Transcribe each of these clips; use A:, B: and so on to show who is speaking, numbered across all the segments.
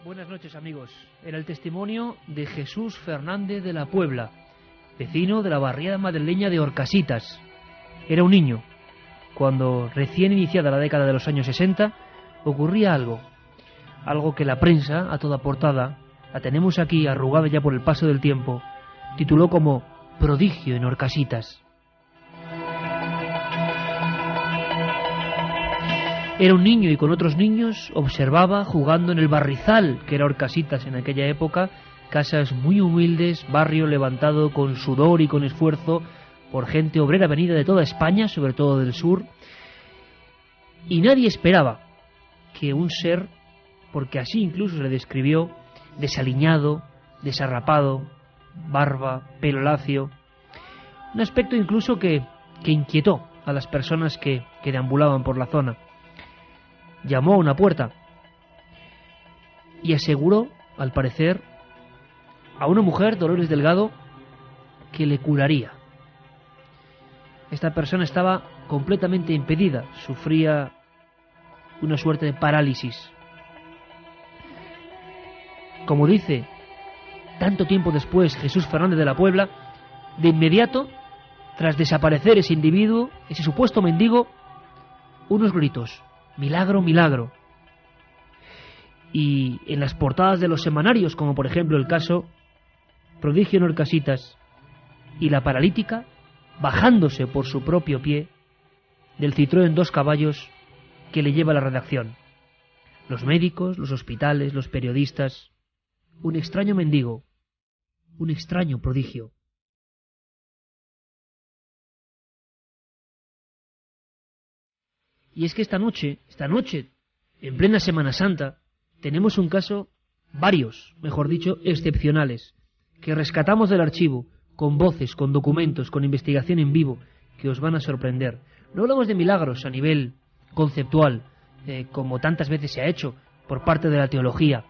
A: Buenas noches, amigos. Era el testimonio de Jesús Fernández de la Puebla, vecino de la barriada madrileña de Horcasitas. Era un niño. Cuando, recién iniciada la década de los años 60, ocurría algo que la prensa, a toda portada, la tenemos aquí arrugada ya por el paso del tiempo, tituló como Prodigio en Horcasitas. Era un niño y con otros niños observaba jugando en el barrizal, que era Horcasitas en aquella época, casas muy humildes, barrio levantado con sudor y con esfuerzo por gente obrera venida de toda España, sobre todo del sur, y nadie esperaba que un ser, porque así incluso se le describió, desaliñado, desarrapado, barba, pelo lacio, un aspecto incluso que inquietó a las personas que deambulaban por la zona. Llamó a una puerta y aseguró, al parecer, a una mujer, Dolores Delgado, que le curaría. Esta persona estaba completamente impedida, sufría una suerte de parálisis. Como dice, tanto tiempo después, Jesús Fernández de la Puebla, de inmediato, tras desaparecer ese individuo, ese supuesto mendigo, unos gritos: milagro, milagro. Y en las portadas de los semanarios, como por ejemplo el caso Prodigio en Horcasitas, y la paralítica bajándose por su propio pie del Citroën 2 caballos que le lleva a la redacción. Los médicos, los hospitales, los periodistas, un extraño mendigo, un extraño prodigio. Y es que esta noche, en plena Semana Santa, tenemos un caso, varios, mejor dicho, excepcionales, que rescatamos del archivo, con voces, con documentos, con investigación en vivo, que os van a sorprender. No hablamos de milagros a nivel conceptual, como tantas veces se ha hecho por parte de la teología,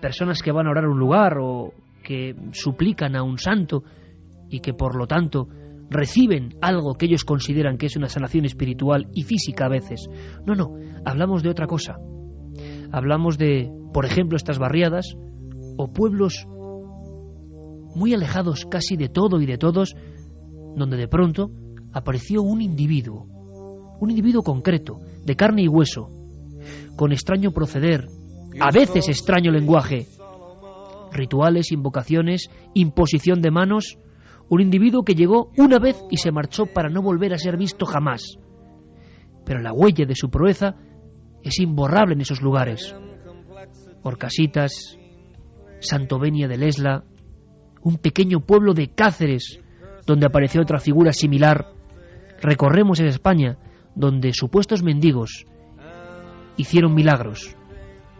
A: personas que van a orar a un lugar o que suplican a un santo y que por lo tanto reciben algo que ellos consideran que es una sanación espiritual y física a veces. No, hablamos de otra cosa. Hablamos de, por ejemplo, estas barriadas o pueblos muy alejados casi de todo y de todos, donde de pronto apareció un individuo concreto, de carne y hueso, con extraño proceder, a veces extraño lenguaje, rituales, invocaciones, imposición de manos. Un individuo que llegó una vez y se marchó para no volver a ser visto jamás. Pero la huella de su proeza es imborrable en esos lugares. Horcasitas, Santovenia de Lesla, un pequeño pueblo de Cáceres, donde apareció otra figura similar. Recorremos esa España, donde supuestos mendigos hicieron milagros.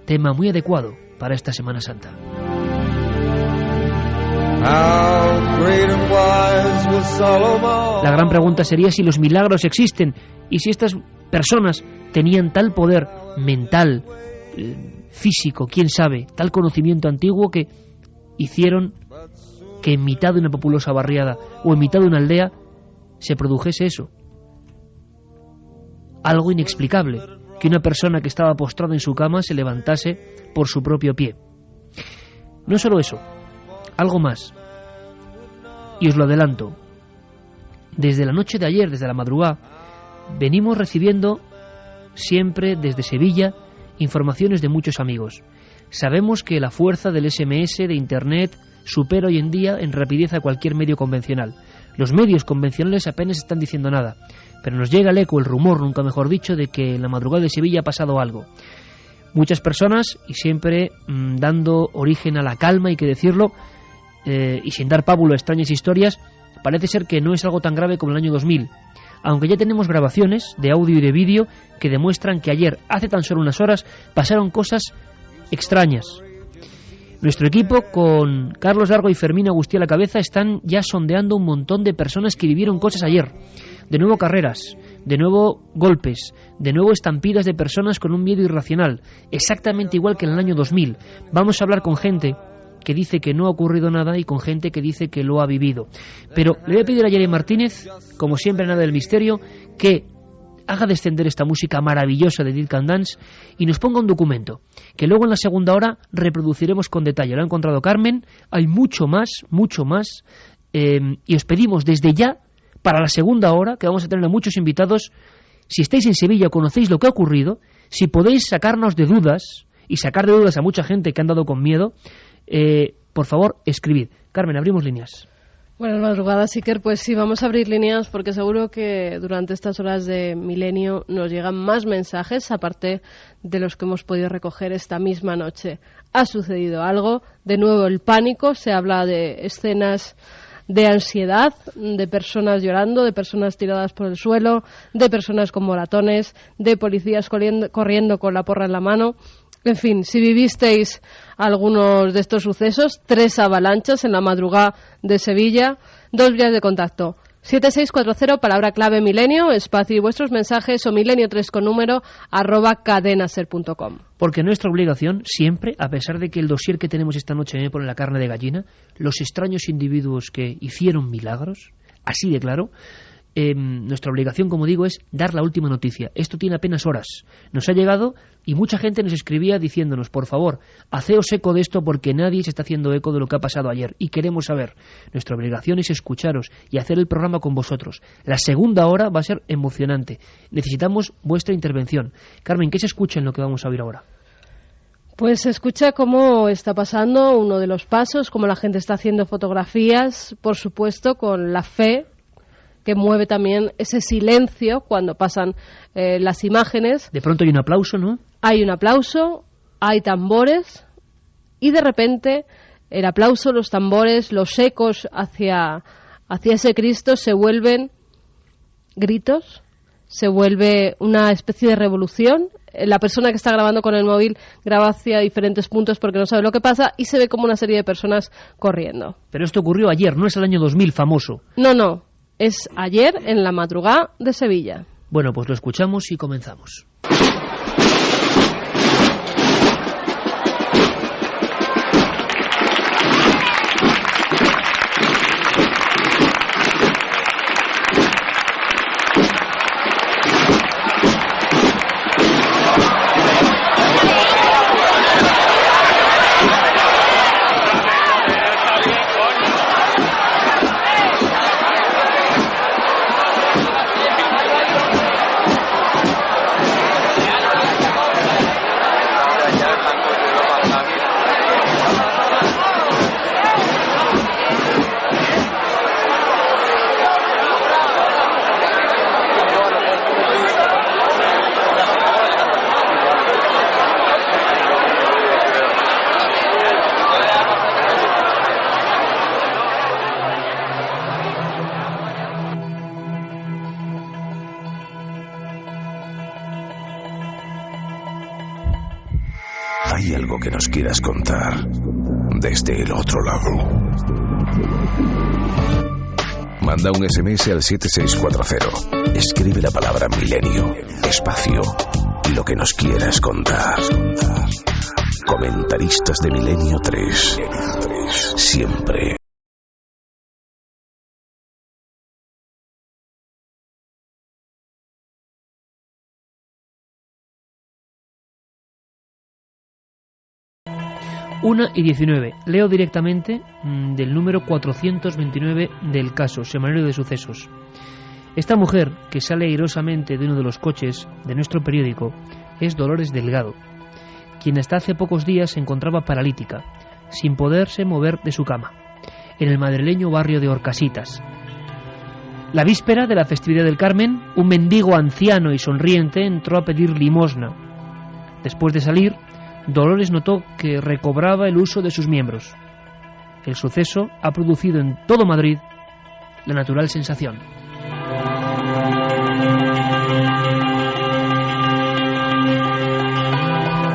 A: Tema muy adecuado para esta Semana Santa. La gran pregunta sería si los milagros existen y si estas personas tenían tal poder mental, físico, quién sabe, tal conocimiento antiguo que hicieron que en mitad de una populosa barriada o en mitad de una aldea se produjese eso. Algo inexplicable, que una persona que estaba postrada en su cama se levantase por su propio pie. No solo eso, algo más. Y os lo adelanto. Desde la noche de ayer, desde la madrugada, venimos recibiendo siempre desde Sevilla informaciones de muchos amigos. Sabemos que la fuerza del SMS, de Internet, supera hoy en día en rapidez a cualquier medio convencional. Los medios convencionales apenas están diciendo nada, pero nos llega el eco, el rumor, nunca mejor dicho, de que en la madrugada de Sevilla ha pasado algo. Muchas personas, y siempre dando origen a la calma, hay que decirlo, y sin dar pábulo a extrañas historias, parece ser que no es algo tan grave como el año 2000, aunque ya tenemos grabaciones de audio y de vídeo que demuestran que ayer, hace tan solo unas horas, pasaron cosas extrañas. Nuestro equipo, con Carlos Largo y Fermín Agustí a la cabeza, están ya sondeando un montón de personas que vivieron cosas ayer. De nuevo carreras, de nuevo golpes, de nuevo estampidas de personas con un miedo irracional, exactamente igual que en el año 2000. Vamos a hablar con gente que dice que no ha ocurrido nada y con gente que dice que lo ha vivido. Pero le voy a pedir a Yere Martínez, como siempre nada del misterio, que haga descender esta música maravillosa de Dead Can Dance y nos ponga un documento que luego en la segunda hora reproduciremos con detalle. Lo ha encontrado Carmen, hay mucho más, y os pedimos desde ya, para la segunda hora, que vamos a tener a muchos invitados, si estáis en Sevilla, conocéis lo que ha ocurrido, si podéis sacarnos de dudas y sacar de dudas a mucha gente que ha andado con miedo, por favor, escribid. Carmen, abrimos líneas.
B: Buenas madrugadas, Iker. Pues sí, vamos a abrir líneas porque seguro que durante estas horas de Milenio nos llegan más mensajes, aparte de los que hemos podido recoger esta misma noche. Ha sucedido algo, de nuevo el pánico, se habla de escenas de ansiedad, de personas llorando, de personas tiradas por el suelo, de personas con moratones, de policías corriendo con la porra en la mano. En fin, si vivisteis algunos de estos sucesos, 3 avalanchas en la madrugada de Sevilla, 2 vías de contacto. 7640, palabra clave Milenio, espacio y vuestros mensajes, o milenio3 con número @cadenaser.com.
A: Porque nuestra obligación siempre, a pesar de que el dossier que tenemos esta noche me pone la carne de gallina, los extraños individuos que hicieron milagros, así de claro, nuestra obligación, como digo, es dar la última noticia. Esto tiene apenas horas. Nos ha llegado y mucha gente nos escribía diciéndonos, por favor, haceos eco de esto porque nadie se está haciendo eco de lo que ha pasado ayer y queremos saber. Nuestra obligación es escucharos y hacer el programa con vosotros. La segunda hora va a ser emocionante. Necesitamos vuestra intervención. Carmen, ¿qué se escucha en lo que vamos a oír ahora?
B: Pues se escucha cómo está pasando uno de los pasos, cómo la gente está haciendo fotografías, por supuesto, con la fe que mueve también ese silencio cuando pasan las imágenes.
A: De pronto hay un aplauso, ¿no?
B: Hay un aplauso, hay tambores y de repente el aplauso, los tambores, los ecos hacia ese Cristo se vuelven gritos, se vuelve una especie de revolución. La persona que está grabando con el móvil graba hacia diferentes puntos porque no sabe lo que pasa y se ve como una serie de personas corriendo.
A: Pero esto ocurrió ayer, no es el año 2000 famoso.
B: No. Es ayer en la madrugada de Sevilla.
A: Bueno, pues lo escuchamos y comenzamos.
C: ¿Hay algo que nos quieras contar desde el otro lado? Manda un SMS al 7640. Escribe la palabra Milenio, espacio, y lo que nos quieras contar. Comentaristas de Milenio 3. Siempre.
A: Una y 19. Leo directamente del número 429 del caso, Semanario de Sucesos. Esta mujer, que sale airosamente de uno de los coches de nuestro periódico, es Dolores Delgado, quien hasta hace pocos días se encontraba paralítica, sin poderse mover de su cama, en el madrileño barrio de Horcasitas. La víspera de la festividad del Carmen, un mendigo anciano y sonriente entró a pedir limosna. Después de salir, Dolores notó que recobraba el uso de sus miembros. El suceso ha producido en todo Madrid la natural sensación.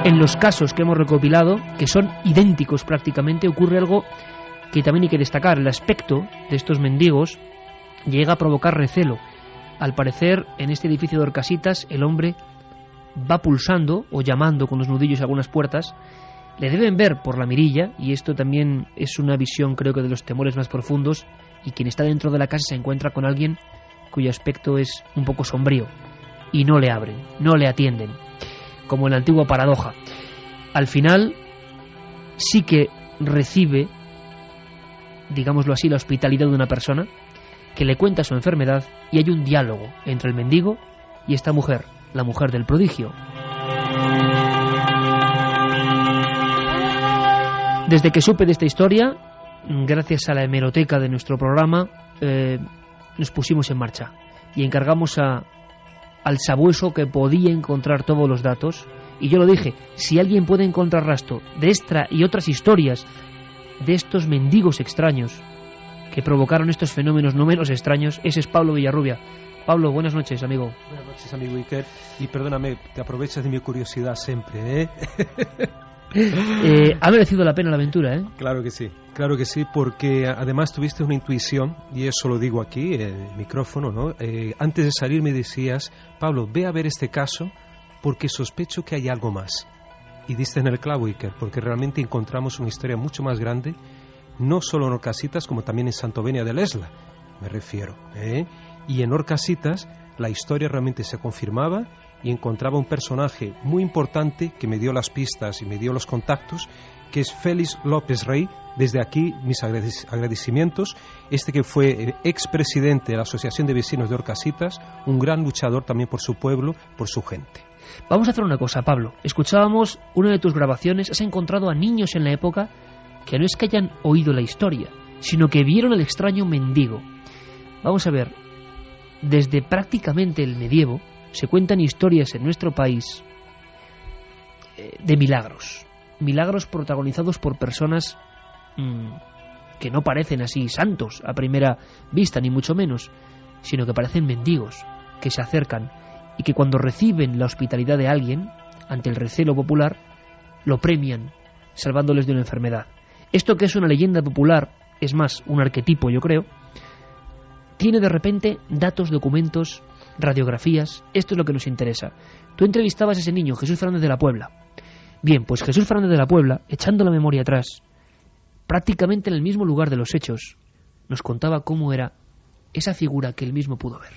A: En los casos que hemos recopilado, que son idénticos prácticamente, ocurre algo que también hay que destacar. El aspecto de estos mendigos llega a provocar recelo. Al parecer, en este edificio de Horcasitas, el hombre va pulsando o llamando con los nudillos a algunas puertas. Le deben ver por la mirilla, y esto también es una visión, creo que, de los temores más profundos, y quien está dentro de la casa se encuentra con alguien cuyo aspecto es un poco sombrío. y no le abren, no le atienden, como en la antigua paradoja. Al final sí que recibe, digámoslo así, la hospitalidad de una persona que le cuenta su enfermedad y hay un diálogo entre el mendigo y esta mujer, la mujer del prodigio. Desde que supe de esta historia, gracias a la hemeroteca de nuestro programa, nos pusimos en marcha y encargamos al sabueso que podía encontrar todos los datos. Y yo lo dije, si alguien puede encontrar rastro de esta y otras historias de estos mendigos extraños que provocaron estos fenómenos no menos extraños, ese es Pablo Villarrubia. Pablo, buenas noches, amigo.
D: Buenas noches, amigo Iker. Y perdóname, te aprovechas de mi curiosidad siempre, ¿eh?
A: Ha merecido la pena la aventura, ¿eh?
D: Claro que sí, porque además tuviste una intuición, y eso lo digo aquí, en el micrófono, ¿no? Antes de salir me decías, Pablo, ve a ver este caso porque sospecho que hay algo más. Y diste en el clavo, Iker, porque realmente encontramos una historia mucho más grande, no solo en Orcasitas, como también en Santovenia de Lesla, me refiero, ¿eh? Y en Orcasitas la historia realmente se confirmaba y encontraba un personaje muy importante que me dio las pistas y me dio los contactos, que es Félix López Rey. Desde aquí mis agradecimientos, que fue expresidente de la Asociación de Vecinos de Orcasitas, un gran luchador también por su pueblo, por su gente.
A: Vamos a hacer una cosa, Pablo. Escuchábamos una de tus grabaciones, has encontrado a niños en la época que no es que hayan oído la historia, sino que vieron al extraño mendigo. Vamos a ver, desde prácticamente el medievo se cuentan historias en nuestro país de milagros. Milagros protagonizados por personas que no parecen así santos a primera vista, ni mucho menos, sino que parecen mendigos, que se acercan y que cuando reciben la hospitalidad de alguien, ante el recelo popular, lo premian, salvándoles de una enfermedad. Esto, que es una leyenda popular, es más, un arquetipo, yo creo, tiene de repente datos, documentos, radiografías. Esto es lo que nos interesa. Tú entrevistabas a ese niño, Jesús Fernández de la Puebla. Bien, pues Jesús Fernández de la Puebla, echando la memoria atrás, prácticamente en el mismo lugar de los hechos, nos contaba cómo era esa figura que él mismo pudo ver.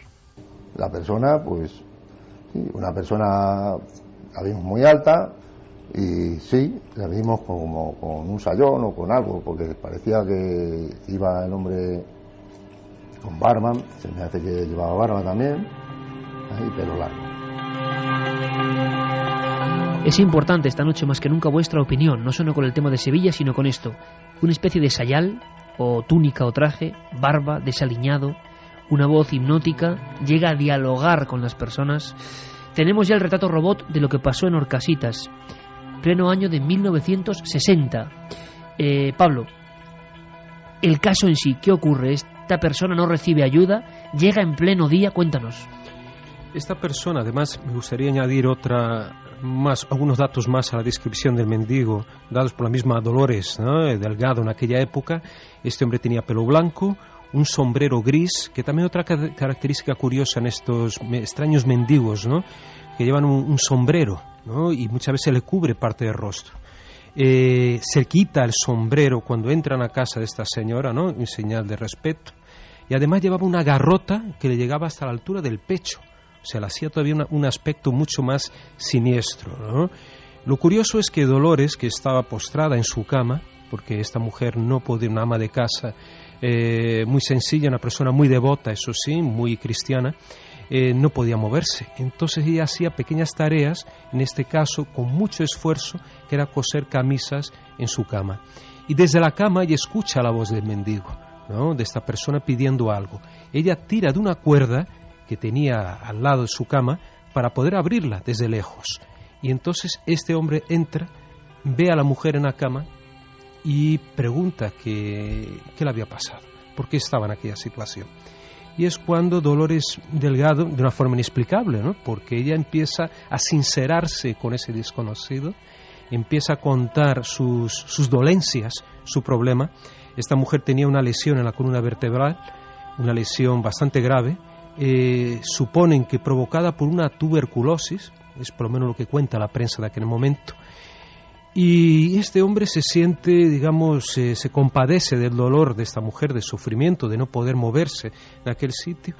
E: La persona, pues, sí, una persona la vimos muy alta y sí, la vimos como con un sayón o con algo, porque parecía que iba el hombre con barba, se me hace que llevaba barba también, y pelo largo.
A: Es importante esta noche más que nunca vuestra opinión, no solo con el tema de Sevilla, sino con esto. Una especie de sayal, o túnica o traje, barba, desaliñado, una voz hipnótica, llega a dialogar con las personas. Tenemos ya el retrato robot de lo que pasó en Orcasitas, pleno año de 1960. Pablo, el caso en sí, ¿qué ocurre? Esta persona no recibe ayuda, llega en pleno día, cuéntanos.
D: Esta persona, además, me gustaría añadir algunos datos más a la descripción del mendigo, dados por la misma Dolores, ¿no? Delgado en aquella época. Este hombre tenía pelo blanco, un sombrero gris, que también otra característica curiosa en estos extraños mendigos, ¿no? Que llevan un sombrero, ¿no? Y muchas veces le cubre parte del rostro. Se quita el sombrero cuando entran a casa de esta señora, ¿no? En señal de respeto. Y además llevaba una garrota que le llegaba hasta la altura del pecho. O sea, le hacía todavía un aspecto mucho más siniestro, ¿no? Lo curioso es que Dolores, que estaba postrada en su cama, porque esta mujer no podía, una ama de casa muy sencilla, una persona muy devota, eso sí, muy cristiana, no podía moverse. Entonces ella hacía pequeñas tareas, en este caso con mucho esfuerzo, que era coser camisas en su cama. Y desde la cama ella escucha la voz del mendigo, ¿no? De esta persona pidiendo algo. Ella tira de una cuerda que tenía al lado de su cama para poder abrirla desde lejos. Y entonces este hombre entra, ve a la mujer en la cama y pregunta qué le había pasado, por qué estaba en aquella situación. Y es cuando Dolores Delgado, de una forma inexplicable, ¿no? Porque ella empieza a sincerarse con ese desconocido, empieza a contar sus dolencias, su problema. Esta mujer tenía una lesión en la columna vertebral, una lesión bastante grave, suponen que provocada por una tuberculosis, es por lo menos lo que cuenta la prensa de aquel momento. Y este hombre se siente, digamos, se compadece del dolor de esta mujer, del sufrimiento, de no poder moverse en aquel sitio,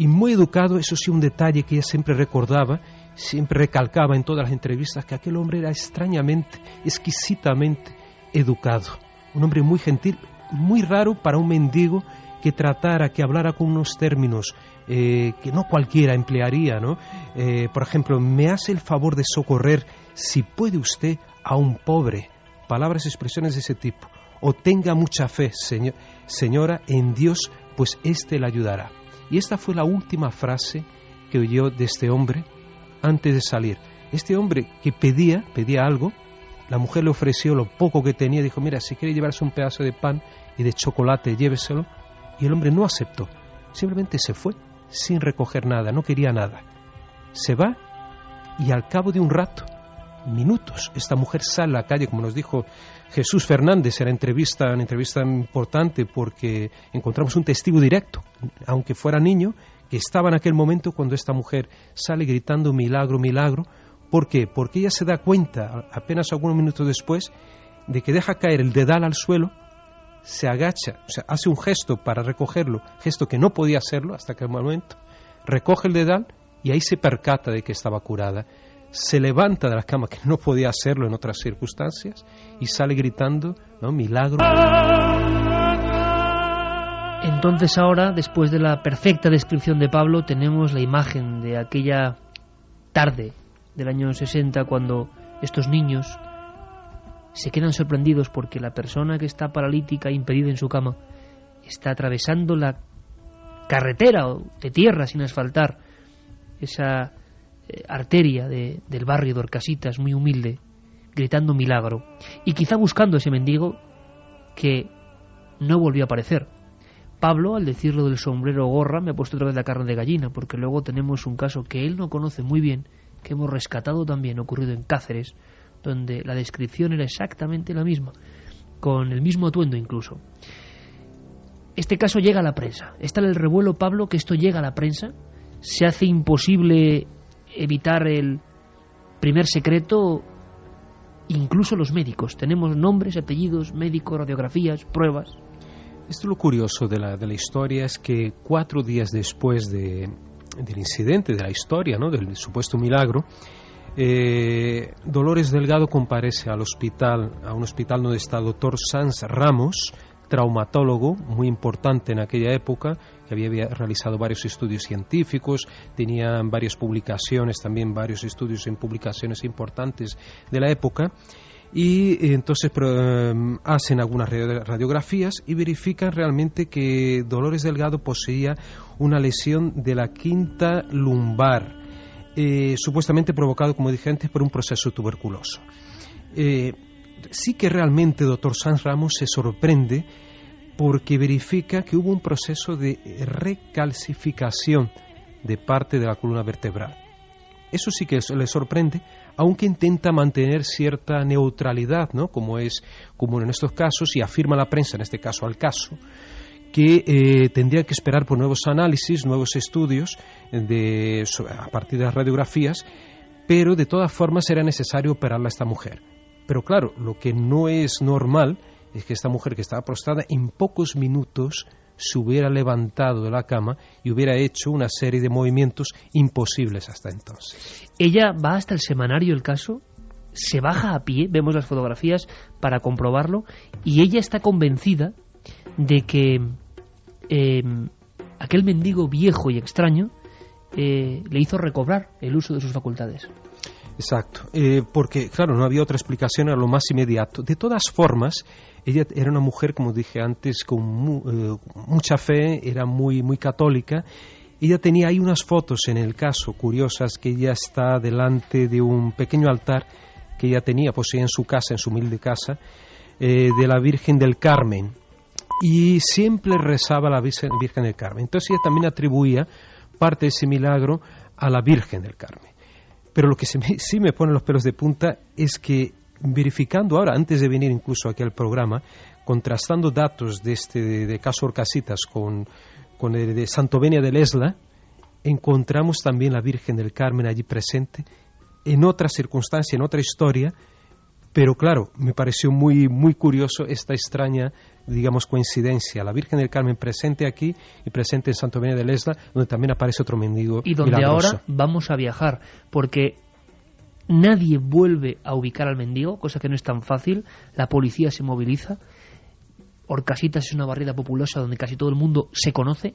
D: y muy educado. Eso sí, un detalle que ella siempre recordaba, siempre recalcaba en todas las entrevistas, que aquel hombre era extrañamente, exquisitamente educado, un hombre muy gentil, muy raro para un mendigo que tratara, que hablara con unos términos que no cualquiera emplearía, ¿no? Por ejemplo, me hace el favor de socorrer, si puede usted, a un pobre. Palabras y expresiones de ese tipo. O tenga mucha fe, señora, en Dios, pues éste le ayudará. Y esta fue la última frase que oyó de este hombre antes de salir. Este hombre que pedía algo, la mujer le ofreció lo poco que tenía, dijo, mira, si quiere llevarse un pedazo de pan y de chocolate, lléveselo. Y el hombre no aceptó, simplemente se fue, sin recoger nada, no quería nada. Se va y al cabo de un rato, minutos, esta mujer sale a la calle, como nos dijo Jesús Fernández, era una entrevista importante porque encontramos un testigo directo, aunque fuera niño, que estaba en aquel momento cuando esta mujer sale gritando milagro, milagro. ¿Por qué? Porque ella se da cuenta, apenas algunos minutos después, de que deja caer el dedal al suelo, se agacha, o sea, hace un gesto para recogerlo, gesto que no podía hacerlo hasta aquel momento, recoge el dedal y ahí se percata de que estaba curada. Se levanta de la cama, que no podía hacerlo en otras circunstancias, y sale gritando, ¿no? Milagro.
A: Entonces ahora, después de la perfecta descripción de Pablo, tenemos la imagen de aquella tarde del año 60, cuando estos niños se quedan sorprendidos porque la persona que está paralítica, impedida en su cama, está atravesando la carretera de tierra sin asfaltar, esa arteria del barrio de Orcasitas, muy humilde, gritando milagro, y quizá buscando ese mendigo que no volvió a aparecer. Pablo, al decirlo del sombrero o gorra, me ha puesto otra vez la carne de gallina, porque luego tenemos un caso que él no conoce muy bien, que hemos rescatado también, ocurrido en Cáceres, donde la descripción era exactamente la misma, con el mismo atuendo incluso. Este caso llega a la prensa. Está en el revuelo, Pablo, que esto llega a la prensa. Se hace imposible evitar el primer secreto, incluso los médicos. Tenemos nombres, apellidos, médicos, radiografías, pruebas.
D: Esto es lo curioso de la historia, es que 4 días después del incidente, de la historia, ¿no? Del supuesto milagro, Dolores Delgado comparece a un hospital donde está el doctor Sanz Ramos, traumatólogo muy importante en aquella época, que había realizado varios estudios científicos, tenía varias publicaciones, también varios estudios en publicaciones importantes de la época, y entonces hacen algunas radiografías y verifican realmente que Dolores Delgado poseía una lesión de la quinta lumbar, supuestamente provocado, como dije antes, por un proceso tuberculoso. Sí que realmente el doctor Sanz Ramos se sorprende porque verifica que hubo un proceso de recalcificación de parte de la columna vertebral. Eso sí que le sorprende, aunque intenta mantener cierta neutralidad, ¿no? Como es común en estos casos, y afirma la prensa, en este caso al caso, que tendría que esperar por nuevos análisis, nuevos estudios a partir de las radiografías, pero de todas formas era necesario operarla a esta mujer. Pero claro, lo que no es normal es que esta mujer que estaba postrada en pocos minutos se hubiera levantado de la cama y hubiera hecho una serie de movimientos imposibles hasta entonces.
A: Ella va hasta el semanario, el caso, se baja a pie, vemos las fotografías para comprobarlo, y ella está convencida de que aquel mendigo viejo y extraño le hizo recobrar el uso de sus facultades.
D: Exacto, porque claro, no había otra explicación, era lo más inmediato. De todas formas, ella era una mujer, como dije antes, con mucha fe, era muy, muy católica. Ella tenía ahí unas fotos en el caso curiosas, que ella está delante de un pequeño altar que ella poseía en su casa, en su humilde casa, de la Virgen del Carmen, y siempre rezaba a la Virgen del Carmen. Entonces ella también atribuía parte de ese milagro a la Virgen del Carmen. Pero lo que sí me pone los pelos de punta es que, verificando ahora, antes de venir incluso aquí al programa, contrastando datos de caso Orcasitas con el de Santovenia del Esla, encontramos también la Virgen del Carmen allí presente, en otra circunstancia, en otra historia, Pero claro, me pareció muy, muy curioso esta extraña, digamos, coincidencia. La Virgen del Carmen presente aquí y presente en Santo Domingo de Lesda, donde también aparece otro mendigo
A: y donde
D: milagroso.
A: Ahora vamos a viajar, porque nadie vuelve a ubicar al mendigo, cosa que no es tan fácil. La policía se moviliza. Orcasitas es una barriada populosa donde casi todo el mundo se conoce.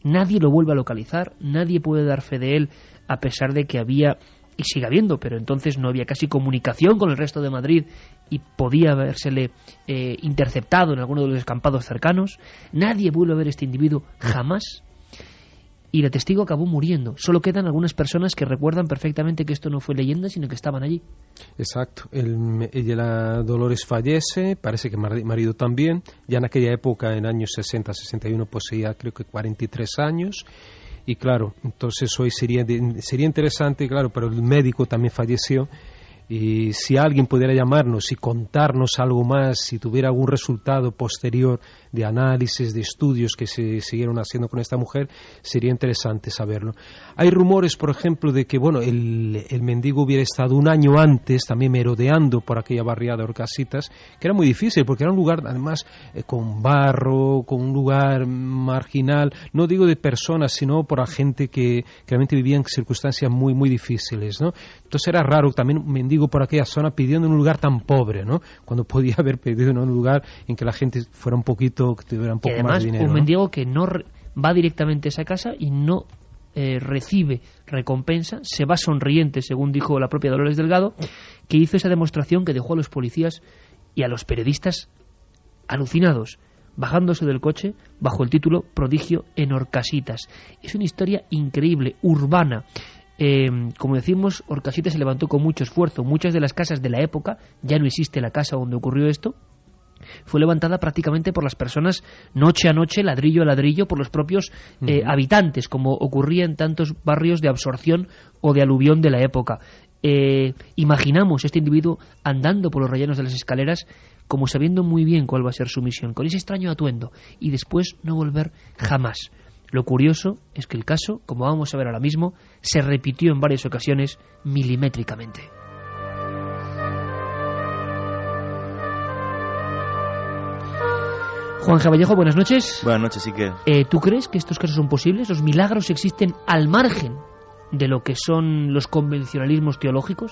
A: Nadie lo vuelve a localizar, nadie puede dar fe de él, a pesar de que había, y sigue habiendo, pero entonces no había casi comunicación con el resto de Madrid y podía habérsele interceptado en alguno de los descampados cercanos. Nadie vuelve a ver a este individuo jamás, y el testigo acabó muriendo. Solo quedan algunas personas que recuerdan perfectamente que esto no fue leyenda, sino que estaban allí.
D: Exacto. Ella, Dolores, fallece, parece que marido también. Ya en aquella época, en años 60, 61, poseía creo que 43 años. Y claro, entonces hoy sería interesante, claro, pero el médico también falleció. Y si alguien pudiera llamarnos y contarnos algo más, si tuviera algún resultado posterior de análisis, de estudios que se siguieron haciendo con esta mujer, sería interesante saberlo. Hay rumores, por ejemplo, de que bueno, el mendigo hubiera estado un año antes también merodeando por aquella barriada de Orcasitas, que era muy difícil, porque era un lugar además con barro, con un lugar marginal, no digo de personas, sino por la gente que realmente vivía en circunstancias muy, muy difíciles, ¿no? Entonces era raro también un mendigo por aquella zona pidiendo en un lugar tan pobre, ¿no? Cuando podía haber pedido en un lugar en que la gente fuera un poquito, que tuviera un poco
A: además,
D: más de dinero.
A: Un
D: ¿no?
A: mendigo que no va directamente a esa casa y no recibe recompensa, se va sonriente, según dijo la propia Dolores Delgado, que hizo esa demostración que dejó a los policías y a los periodistas alucinados, bajándose del coche bajo el título Prodigio en Orcasitas. Es una historia increíble, urbana. Como decimos, Orcasitas se levantó con mucho esfuerzo. Muchas de las casas de la época, ya no existe la casa donde ocurrió esto, fue levantada prácticamente por las personas noche a noche, ladrillo a ladrillo, por los propios habitantes, como ocurría en tantos barrios de absorción o de aluvión de la época. Imaginamos este individuo andando por los rellenos de las escaleras como sabiendo muy bien cuál va a ser su misión, con ese extraño atuendo, y después no volver jamás. Lo curioso es que el caso, como vamos a ver ahora mismo, se repitió en varias ocasiones milimétricamente. Juan Vallejo, buenas noches.
F: Buenas noches, sí que...
A: ¿Tú crees que estos casos son posibles? ¿Los milagros existen al margen de lo que son los convencionalismos teológicos?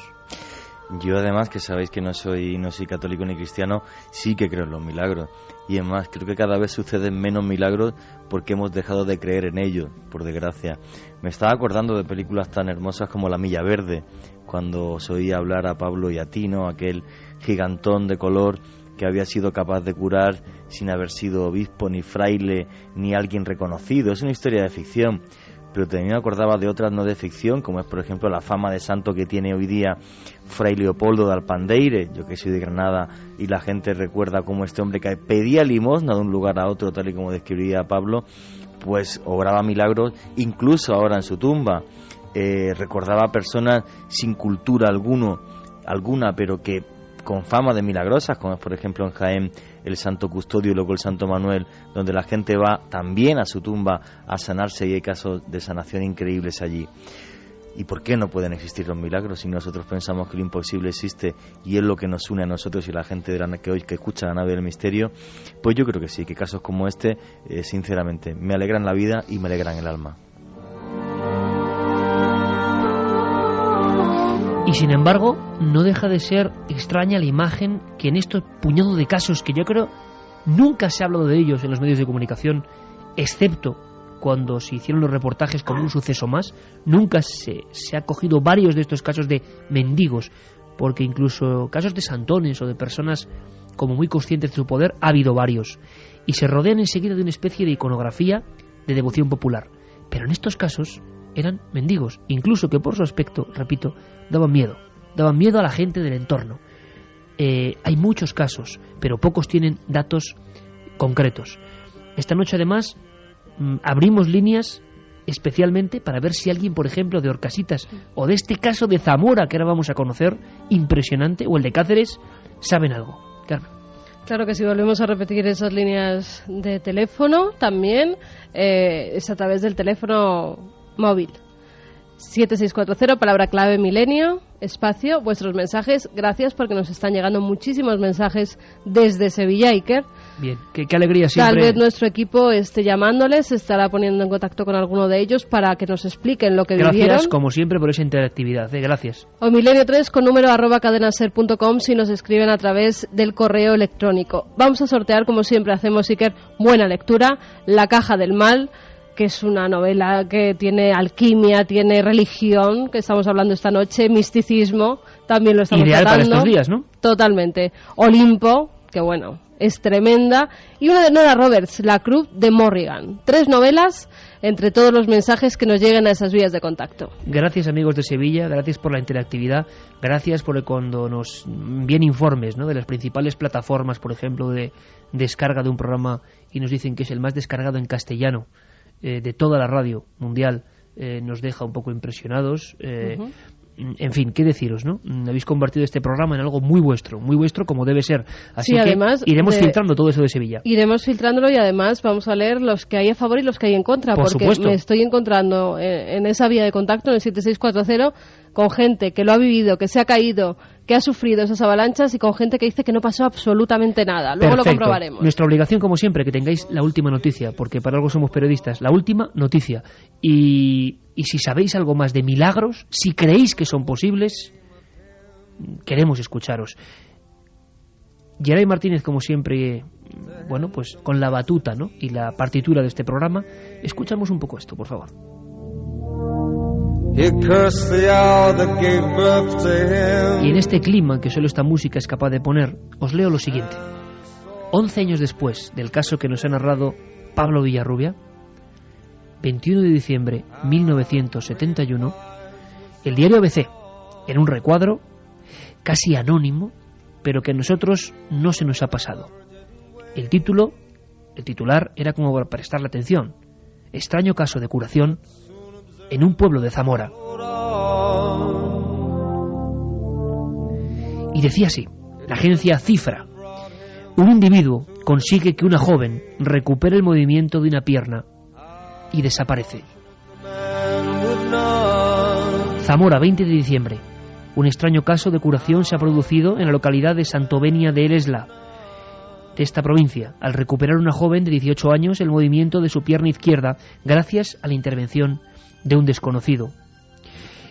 F: Yo además, que sabéis que no soy católico ni cristiano, sí que creo en los milagros. Y es más, creo que cada vez suceden menos milagros porque hemos dejado de creer en ellos, por desgracia. Me estaba acordando de películas tan hermosas como La Milla Verde, cuando os oía hablar a Pablo y a Tino, aquel gigantón de color que había sido capaz de curar sin haber sido obispo, ni fraile, ni alguien reconocido. Es una historia de ficción, pero también me acordaba de otras no de ficción, como es por ejemplo la fama de santo que tiene hoy día Fray Leopoldo de Alpandeire. Yo que soy de Granada y la gente recuerda cómo este hombre que pedía limosna de un lugar a otro, tal y como describía Pablo, pues obraba milagros, incluso ahora en su tumba. Recordaba personas sin cultura alguna, pero que con fama de milagrosas, como es por ejemplo en Jaén el Santo Custodio y luego el Santo Manuel, donde la gente va también a su tumba a sanarse, y hay casos de sanación increíbles allí. ¿Y por qué no pueden existir los milagros si nosotros pensamos que lo imposible existe y es lo que nos une a nosotros y la gente que hoy que escucha la nave del misterio? Pues yo creo que sí, que casos como este, sinceramente, me alegran la vida y me alegran el alma.
A: Y sin embargo, no deja de ser extraña la imagen que en estos puñados de casos, que yo creo nunca se ha hablado de ellos en los medios de comunicación, excepto cuando se hicieron los reportajes como un suceso más, nunca se ha cogido varios de estos casos de mendigos, porque incluso casos de santones o de personas como muy conscientes de su poder, ha habido varios, y se rodean enseguida de una especie de iconografía de devoción popular. Pero en estos casos eran mendigos, incluso que por su aspecto, repito, daban miedo a la gente del entorno. Hay muchos casos, pero pocos tienen datos concretos. Esta noche además abrimos líneas especialmente para ver si alguien, por ejemplo, de Orcasitas o de este caso de Zamora que ahora vamos a conocer, impresionante, o el de Cáceres, saben algo. Carmen.
B: Claro que sí, volvemos a repetir esas líneas de teléfono también, es a través del teléfono móvil. 7640, palabra clave milenio, espacio, vuestros mensajes. Gracias porque nos están llegando muchísimos mensajes desde Sevilla, Iker.
A: Bien, qué alegría siempre.
B: Tal vez nuestro equipo esté llamándoles, estará poniendo en contacto con alguno de ellos para que nos expliquen lo que vivieron.
A: Gracias, como siempre, por esa interactividad. Gracias.
B: O milenio3 con número @cadenaser.com si nos escriben a través del correo electrónico. Vamos a sortear, como siempre hacemos, Iker, buena lectura, La caja del mal, que es una novela que tiene alquimia, tiene religión, que estamos hablando esta noche, misticismo, también lo estamos
A: ideal
B: tratando.
A: para estos días, ¿no?
B: Totalmente. Olimpo, que bueno, es tremenda. Y una de Nora Roberts, La cruz de Morrigan. 3 novelas entre todos los mensajes que nos lleguen a esas vías de contacto.
A: Gracias, amigos de Sevilla, gracias por la interactividad, gracias por cuando nos envían informes, ¿no?, de las principales plataformas, por ejemplo, de descarga de un programa y nos dicen que es el más descargado en castellano de toda la radio mundial. Nos deja un poco impresionados. En fin, qué deciros, ¿no? Habéis convertido este programa en algo muy vuestro como debe ser. Así
B: sí,
A: que
B: además
A: iremos filtrando todo eso de Sevilla.
B: Iremos filtrándolo y además vamos a leer los que hay a favor y los que hay en contra,
A: Por
B: porque
A: supuesto.
B: me estoy encontrando en esa vía de contacto, en el 7640, con gente que lo ha vivido, que se ha caído, que ha sufrido esas avalanchas y con gente que dice que no pasó absolutamente nada. Luego
A: Perfecto.
B: Lo comprobaremos.
A: Nuestra obligación, como siempre, que tengáis la última noticia, porque para algo somos periodistas, la última noticia. Y si sabéis algo más de milagros, si creéis que son posibles, queremos escucharos. Geray Martínez, como siempre, bueno, pues con la batuta, ¿no?, y la partitura de este programa, escuchamos un poco esto, por favor. Y en este clima que solo esta música es capaz de poner, os leo lo siguiente. 11 años después del caso que nos ha narrado Pablo Villarrubia, 21 de diciembre de 1971, el diario ABC, en un recuadro casi anónimo, pero que a nosotros no se nos ha pasado. El titular era como para prestarle atención. Extraño caso de curación en un pueblo de Zamora. Y decía así, la agencia cifra: un individuo consigue que una joven recupere el movimiento de una pierna y desaparece. Zamora, 20 de diciembre. Un extraño caso de curación se ha producido en la localidad de Santovenia de Elesla, de esta provincia, al recuperar una joven de 18 años el movimiento de su pierna izquierda gracias a la intervención de un desconocido.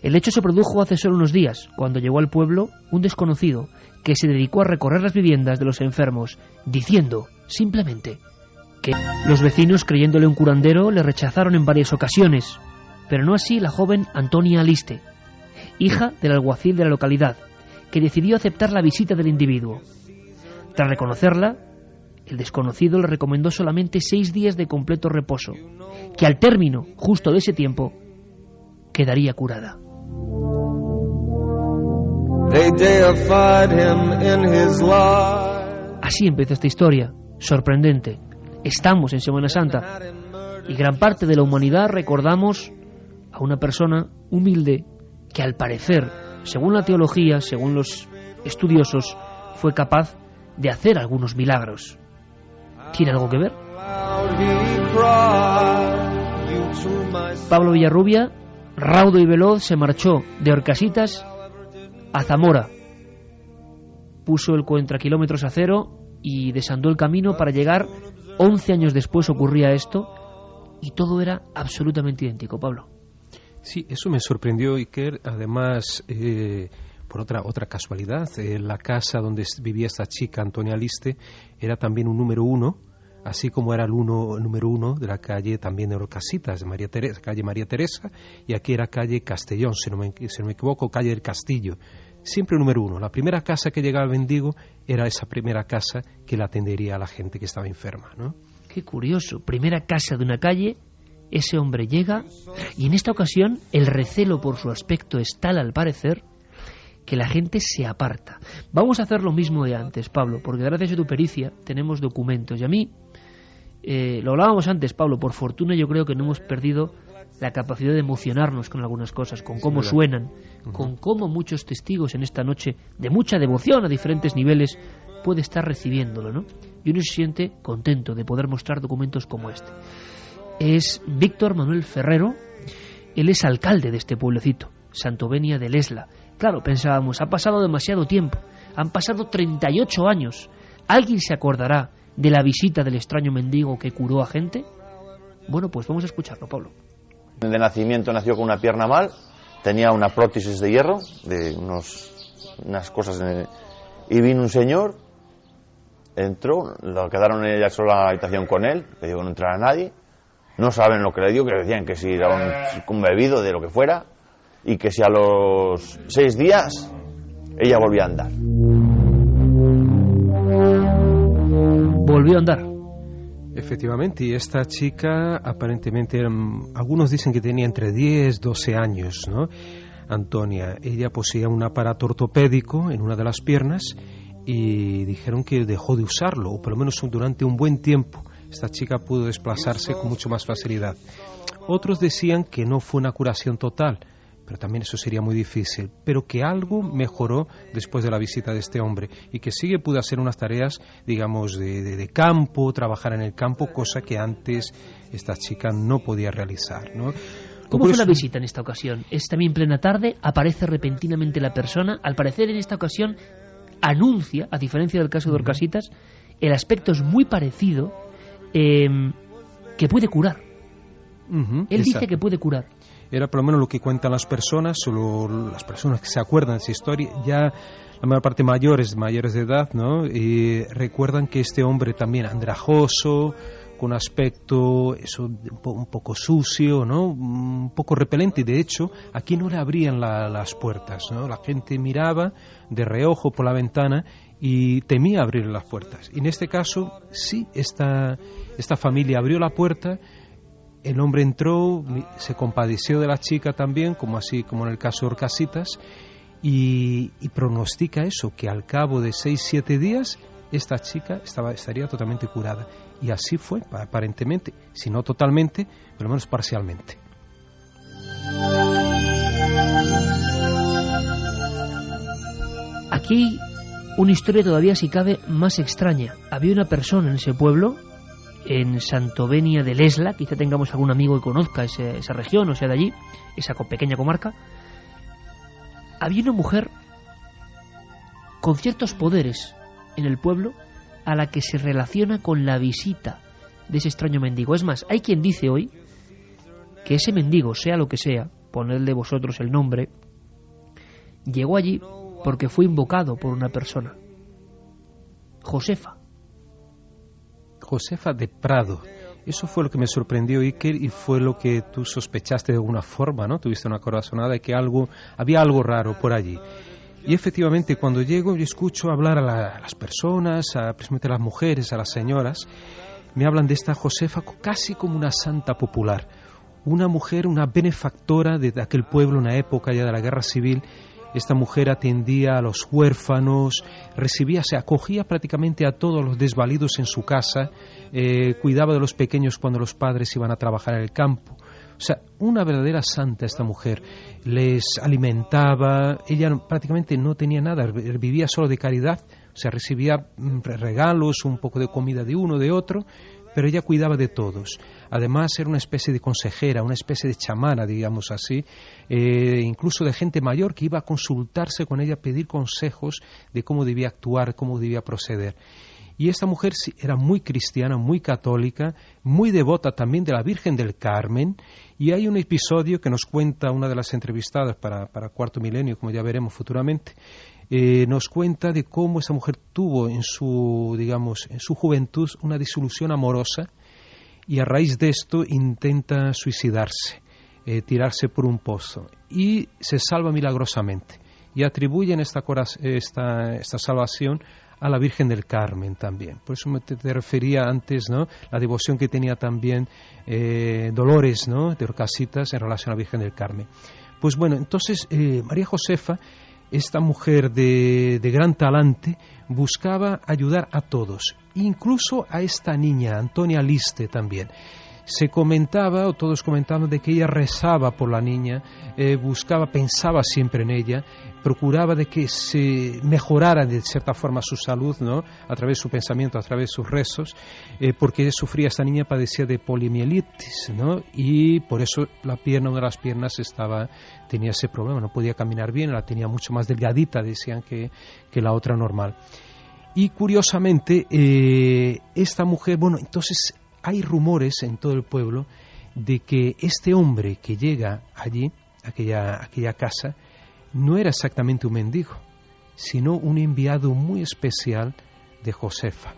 A: El hecho se produjo hace solo unos días, cuando llegó al pueblo un desconocido que se dedicó a recorrer las viviendas de los enfermos, diciendo, simplemente, que los vecinos, creyéndole un curandero, le rechazaron en varias ocasiones, pero no así la joven Antonia Aliste, hija del alguacil de la localidad, que decidió aceptar la visita del individuo. Tras reconocerla, el desconocido le recomendó solamente 6 días de completo reposo, que al término justo de ese tiempo quedaría curada. Así empezó esta historia, sorprendente. Estamos en Semana Santa y gran parte de la humanidad recordamos a una persona humilde que al parecer, según la teología, según los estudiosos, fue capaz de hacer algunos milagros. ¿Tiene algo que ver? Pablo Villarrubia, raudo y veloz, se marchó de Orcasitas a Zamora. Puso el contrakilómetros a cero y desandó el camino para llegar. 11 años después ocurría esto y todo era absolutamente idéntico, Pablo.
D: Sí, eso me sorprendió, Iker. Además, por otra casualidad, la casa donde vivía esta chica, Antonia Aliste, era también un número 1, así como era el número 1 de la calle también de Orcasitas, de María Teresa, calle María Teresa, y aquí era calle Castellón, si no me equivoco, calle del Castillo. Siempre número 1. La primera casa que llegaba el mendigo era esa primera casa que la atendería a la gente que estaba enferma, ¿no?
A: Qué curioso. Primera casa de una calle, ese hombre llega, y en esta ocasión el recelo por su aspecto es tal, al parecer, que la gente se aparta. Vamos a hacer lo mismo de antes, Pablo, porque gracias a tu pericia tenemos documentos. Y a mí, lo hablábamos antes, Pablo, por fortuna yo creo que no hemos perdido la capacidad de emocionarnos con algunas cosas, con cómo suenan, con cómo muchos testigos en esta noche de mucha devoción a diferentes niveles puede estar recibiéndolo, ¿no? Y uno se siente contento de poder mostrar documentos como este. Es Víctor Manuel Ferrero, Él es alcalde de este pueblecito, Santovenia de Lesla. Claro, pensábamos, ha pasado demasiado tiempo, han pasado 38 años. ¿Alguien se acordará de la visita del extraño mendigo que curó a gente? Bueno, pues vamos a escucharlo, Pablo.
G: De nacimiento nació con una pierna mal, tenía una prótesis de hierro, de unas cosas, y vino un señor, entró, lo quedaron ella sola en la habitación con él, le dijo que no entrara nadie, no saben lo que le dio, que decían que si era un bebido de lo que fuera, y que si a los 6 días ella volvía a andar.
A: Volvió a andar.
D: Efectivamente, y esta chica aparentemente, algunos dicen que tenía entre 10 y 12 años, ¿no? Antonia, ella poseía un aparato ortopédico en una de las piernas y dijeron que dejó de usarlo, o por lo menos durante un buen tiempo. Esta chica pudo desplazarse con mucho más facilidad. Otros decían que no fue una curación total, pero también eso sería muy difícil, pero que algo mejoró después de la visita de este hombre y que sí que pudo hacer unas tareas, digamos, de campo, trabajar en el campo, cosa que antes esta chica no podía realizar, ¿no?
A: ¿Cómo fue la visita en esta ocasión? Es también plena tarde, aparece repentinamente la persona, al parecer en esta ocasión anuncia, a diferencia del caso de Orcasitas, el aspecto es muy parecido, que puede curar. Él dice que puede curar.
D: Era por lo menos lo que cuentan las personas, o las personas que se acuerdan de esa historia, ya la mayor parte mayores de edad, ¿no? Y recuerdan que este hombre también andrajoso, con aspecto un poco sucio, ¿no? Un poco repelente, y de hecho aquí no le abrían las puertas, ¿no? La gente miraba de reojo por la ventana y temía abrir las puertas. Y en este caso sí, esta familia abrió la puerta. El hombre entró, se compadeció de la chica también, como en el caso de Orcasitas, y pronostica eso, que al cabo de 6-7 días esta chica estaría totalmente curada. Y así fue, aparentemente, si no totalmente, por lo menos parcialmente.
A: Aquí una historia todavía, si cabe, más extraña. Había una persona en ese pueblo, en Santovenia de Lesla, quizá tengamos algún amigo que conozca esa región, o sea, de allí, esa pequeña comarca. Había una mujer con ciertos poderes en el pueblo a la que se relaciona con la visita de ese extraño mendigo. Es más, hay quien dice hoy que ese mendigo, sea lo que sea, ponedle vosotros el nombre, llegó allí porque fue invocado por una persona, Josefa
D: de Prado. Eso fue lo que me sorprendió, Iker, y fue lo que tú sospechaste de alguna forma, ¿no? Tuviste una corazonada de que había algo raro por allí. Y efectivamente, cuando llego y escucho hablar a las personas, precisamente a las mujeres, a las señoras, me hablan de esta Josefa casi como una santa popular, una mujer, una benefactora de aquel pueblo en la época ya de la guerra civil. Esta mujer atendía a los huérfanos, se acogía prácticamente a todos los desvalidos en su casa, cuidaba de los pequeños cuando los padres iban a trabajar en el campo. O sea, una verdadera santa esta mujer. Les alimentaba, ella prácticamente no tenía nada, vivía solo de caridad, o sea, recibía regalos, un poco de comida de uno, de otro, pero ella cuidaba de todos. Además era una especie de consejera, una especie de chamana, digamos así, incluso de gente mayor que iba a consultarse con ella, a pedir consejos de cómo debía actuar, cómo debía proceder. Y esta mujer era muy cristiana, muy católica, muy devota también de la Virgen del Carmen, y hay un episodio que nos cuenta una de las entrevistadas para Cuarto Milenio, como ya veremos futuramente, nos cuenta de cómo esta mujer tuvo en su juventud una disolución amorosa, y a raíz de esto intenta suicidarse, tirarse por un pozo, y se salva milagrosamente, y atribuyen esta salvación a la Virgen del Carmen también. Por eso te refería antes, ¿no?, la devoción que tenía también Dolores, ¿no?, de Orcasitas en relación a la Virgen del Carmen. Pues bueno, entonces María Josefa, esta mujer de gran talante, buscaba ayudar a todos, incluso a esta niña, Antonia Liste también. Se comentaba, o todos comentaban, de que ella rezaba por la niña, buscaba, pensaba siempre en ella, procuraba de que se mejorara de cierta forma su salud, ¿no?, a través de su pensamiento, a través de sus rezos, porque sufría, esta niña padecía de poliomielitis, ¿no?, y por eso la pierna, una de las piernas tenía ese problema, no podía caminar bien, la tenía mucho más delgadita, decían, que la otra normal. Y curiosamente, esta mujer, bueno, entonces hay rumores en todo el pueblo de que este hombre que llega allí, aquella casa, no era exactamente un mendigo, sino un enviado muy especial de Josefa.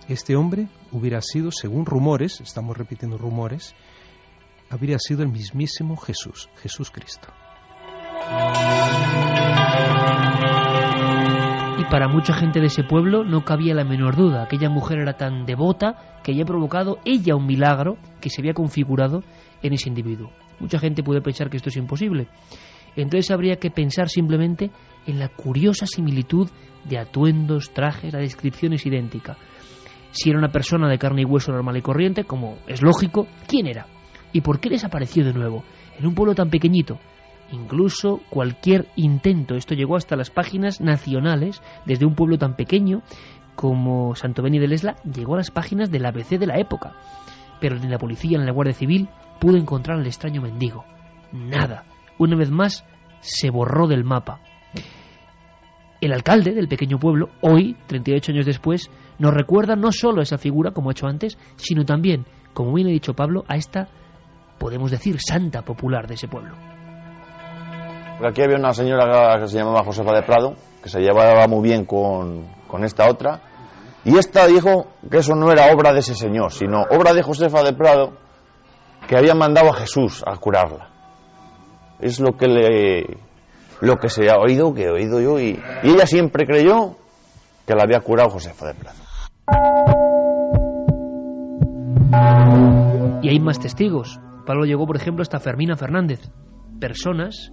D: Este hombre hubiera sido, según rumores, estamos repitiendo rumores, habría sido el mismísimo Jesús Cristo.
A: Y para mucha gente de ese pueblo no cabía la menor duda. Aquella mujer era tan devota que había provocado ella un milagro que se había configurado en ese individuo. Mucha gente puede pensar que esto es imposible. Entonces habría que pensar simplemente en la curiosa similitud de atuendos, trajes, la descripción es idéntica. Si era una persona de carne y hueso normal y corriente, como es lógico, ¿quién era? ¿Y por qué desapareció de nuevo en un pueblo tan pequeñito? Incluso cualquier intento, esto llegó hasta las páginas nacionales, desde un pueblo tan pequeño como Santobeni de Lesla, llegó a las páginas del ABC de la época. Pero ni la policía ni la Guardia Civil pudo encontrar al extraño mendigo. Nada. Una vez más, se borró del mapa. El alcalde del pequeño pueblo, hoy, 38 años después, nos recuerda no solo a esa figura, como ha hecho antes, sino también, como bien ha dicho Pablo, a esta, podemos decir, santa popular de ese pueblo.
G: Aquí había una señora que se llamaba Josefa de Prado, que se llevaba muy bien con esta otra, y esta dijo que eso no era obra de ese señor, sino obra de Josefa de Prado, que había mandado a Jesús a curarla. Es lo que se ha oído, que he oído yo, y ella siempre creyó que la había curado Josefa de Prado.
A: Y hay más testigos. Pablo llegó, por ejemplo, hasta Fermina Fernández, personas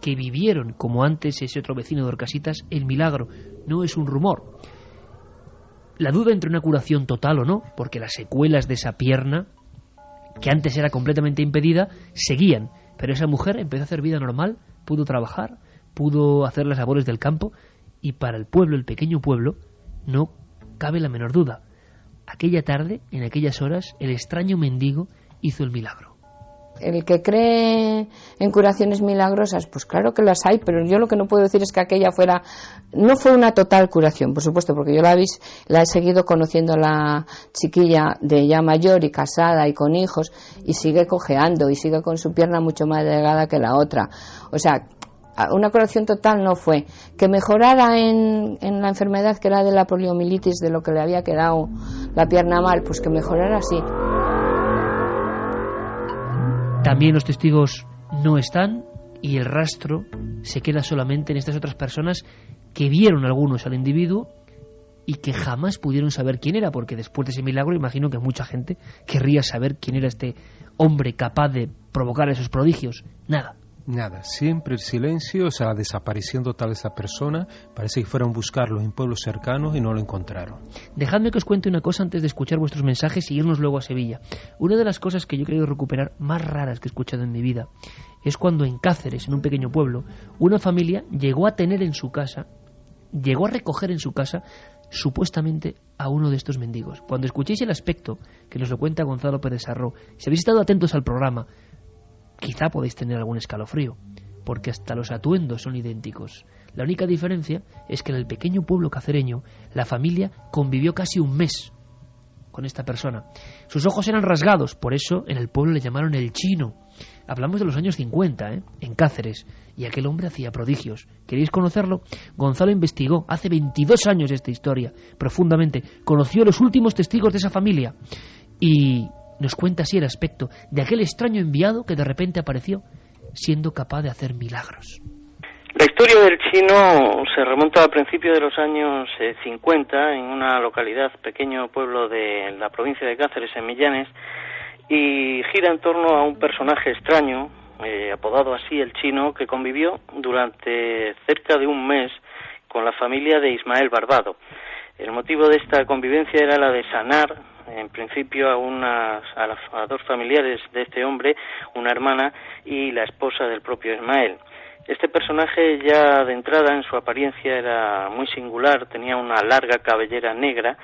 A: que vivieron, como antes ese otro vecino de Orcasitas, el milagro. No es un rumor. La duda entre una curación total o no, porque las secuelas de esa pierna, que antes era completamente impedida, seguían. Pero esa mujer empezó a hacer vida normal, pudo trabajar, pudo hacer las labores del campo, y para el pueblo, el pequeño pueblo, no cabe la menor duda. Aquella tarde, en aquellas horas, el extraño mendigo hizo el milagro.
H: El que cree en curaciones milagrosas, pues claro que las hay, pero yo lo que no puedo decir es que aquella no fue una total curación, por supuesto, porque yo la he seguido conociendo a la chiquilla de ya mayor y casada y con hijos, y sigue cojeando y sigue con su pierna mucho más delgada que la otra. O sea, una curación total no fue. Que mejorara en la enfermedad que era de la poliomielitis, de lo que le había quedado la pierna mal, pues que mejorara así.
A: También los testigos no están y el rastro se queda solamente en estas otras personas que vieron algunos al individuo y que jamás pudieron saber quién era, porque después de ese milagro imagino que mucha gente querría saber quién era este hombre capaz de provocar esos prodigios. Nada,
D: siempre el silencio, o sea, la desaparición total de esa persona. Parece que fueron a buscarlo en pueblos cercanos y no lo encontraron.
A: Dejadme que os cuente una cosa antes de escuchar vuestros mensajes y irnos luego a Sevilla. Una de las cosas que yo he querido recuperar más raras que he escuchado en mi vida es cuando en Cáceres, en un pequeño pueblo, una familia llegó a recoger en su casa supuestamente a uno de estos mendigos. Cuando escuchéis el aspecto, que nos lo cuenta Gonzalo Pérez Sarró, si habéis estado atentos al programa, quizá podéis tener algún escalofrío, porque hasta los atuendos son idénticos. La única diferencia es que en el pequeño pueblo cacereño la familia convivió casi un mes con esta persona. Sus ojos eran rasgados, por eso en el pueblo le llamaron el Chino. Hablamos de los años 50, en Cáceres, y aquel hombre hacía prodigios. ¿Queréis conocerlo? Gonzalo investigó hace 22 años esta historia profundamente, conoció a los últimos testigos de esa familia y nos cuenta así el aspecto de aquel extraño enviado que de repente apareció siendo capaz de hacer milagros.
I: La historia del Chino se remonta a principios de los años 50 en una localidad, pequeño pueblo de la provincia de Cáceres, en Millanes, y gira en torno a un personaje extraño, apodado así el Chino, que convivió durante cerca de un mes con la familia de Ismael Barbado. El motivo de esta convivencia era la de sanar en principio a dos familiares de este hombre, una hermana y la esposa del propio Ismael. Este personaje ya de entrada en su apariencia era muy singular, tenía una larga cabellera negra,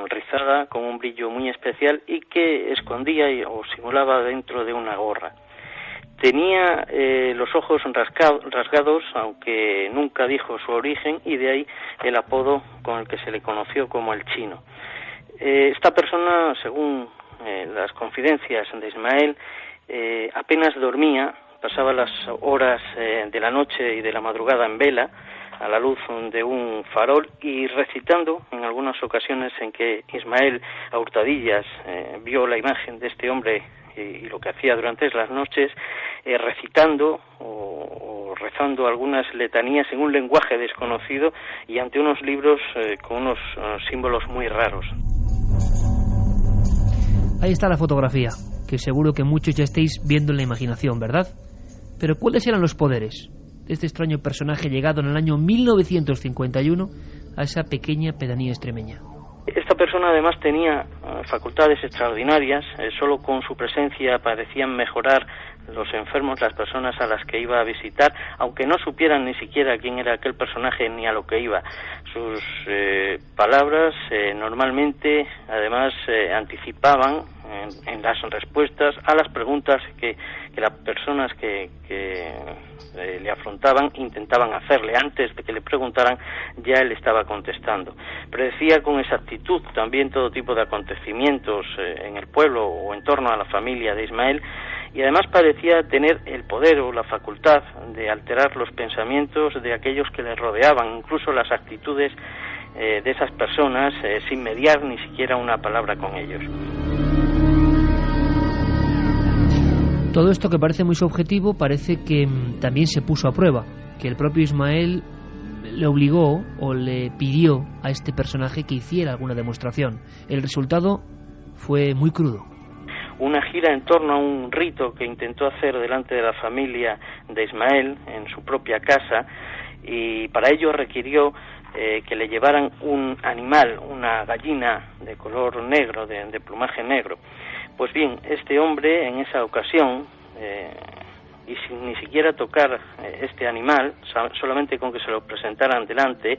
I: rizada, con un brillo muy especial y que escondía o simulaba dentro de una gorra. Tenía los ojos rasgados, aunque nunca dijo su origen, y de ahí el apodo con el que se le conoció como el Chino. Esta persona, según las confidencias de Ismael, apenas dormía, pasaba las horas de la noche y de la madrugada en vela, a la luz de un farol y recitando, en algunas ocasiones en que Ismael a hurtadillas vio la imagen de este hombre y lo que hacía durante las noches, recitando o rezando algunas letanías en un lenguaje desconocido y ante unos libros con unos símbolos muy raros.
A: Ahí está la fotografía, que seguro que muchos ya estáis viendo en la imaginación, ¿verdad? Pero ¿cuáles eran los poderes de este extraño personaje llegado en el año 1951 a esa pequeña pedanía extremeña?
I: Esta persona además tenía facultades extraordinarias, solo con su presencia parecían mejorar los enfermos, las personas a las que iba a visitar, aunque no supieran ni siquiera quién era aquel personaje ni a lo que iba. Sus palabras normalmente además anticipaban en las respuestas a las preguntas que las personas que le afrontaban intentaban hacerle. Antes de que le preguntaran, ya él estaba contestando. Predecía con exactitud también todo tipo de acontecimientos en el pueblo o en torno a la familia de Ismael, y además parecía tener el poder o la facultad de alterar los pensamientos de aquellos que le rodeaban, incluso las actitudes de esas personas, sin mediar ni siquiera una palabra con ellos.
A: Todo esto, que parece muy subjetivo, parece que también se puso a prueba, que el propio Ismael le obligó o le pidió a este personaje que hiciera alguna demostración. El resultado fue muy crudo.
I: Una gira en torno a un rito que intentó hacer delante de la familia de Ismael en su propia casa, y para ello requirió que le llevaran un animal, una gallina de color negro, de plumaje negro. Pues bien, este hombre en esa ocasión, y sin ni siquiera tocar este animal, solamente con que se lo presentaran delante,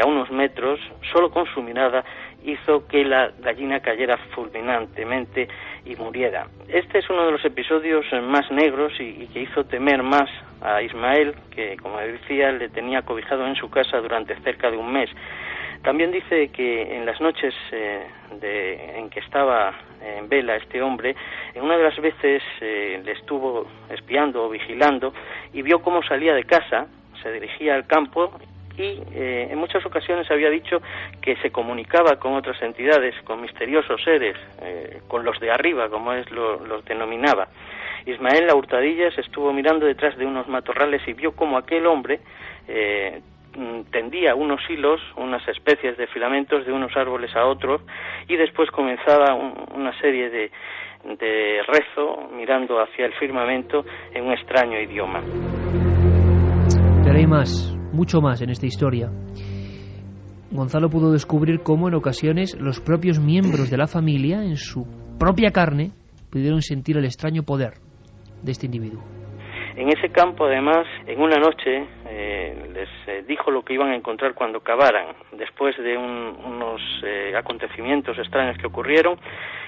I: a unos metros, solo con su mirada, hizo que la gallina cayera fulminantemente y muriera. Este es uno de los episodios más negros y que hizo temer más a Ismael, que, como decía, le tenía cobijado en su casa durante cerca de un mes. También dice que en las noches en que estaba en vela este hombre, en una de las veces le estuvo espiando o vigilando y vio cómo salía de casa, se dirigía al campo y en muchas ocasiones había dicho que se comunicaba con otras entidades, con misteriosos seres, con los de arriba, como los denominaba. Ismael a hurtadillas estuvo mirando detrás de unos matorrales y vio cómo aquel hombre tendía unos hilos, unas especies de filamentos de unos árboles a otros, y después comenzaba una serie de rezo mirando hacia el firmamento en un extraño idioma.
A: Pero hay más, mucho más en esta historia. Gonzalo pudo descubrir cómo en ocasiones los propios miembros de la familia, en su propia carne, pudieron sentir el extraño poder de este individuo.
I: En ese campo, además, en una noche les dijo lo que iban a encontrar cuando cavaran. Después de unos acontecimientos extraños que ocurrieron,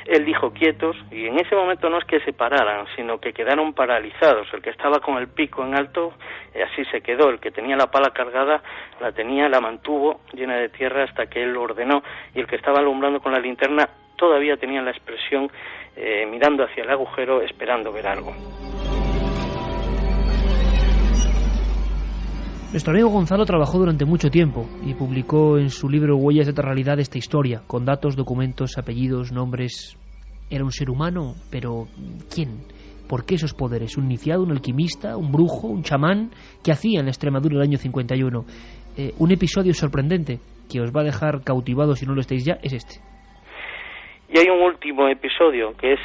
I: él dijo quietos, y en ese momento no es que se pararan, sino que quedaron paralizados. El que estaba con el pico en alto, así se quedó. El que tenía la pala cargada, la mantuvo llena de tierra hasta que él lo ordenó, y el que estaba alumbrando con la linterna todavía tenía la expresión mirando hacia el agujero, esperando ver algo.
A: Nuestro amigo Gonzalo trabajó durante mucho tiempo y publicó en su libro Huellas de otra realidad esta historia, con datos, documentos, apellidos, nombres. Era un ser humano, pero ¿quién? ¿Por qué esos poderes? ¿Un iniciado, un alquimista, un brujo, un chamán? ¿Qué hacía en la Extremadura del año 51? Un episodio sorprendente que os va a dejar cautivados si no lo estáis ya, es este.
I: Y hay un último episodio que es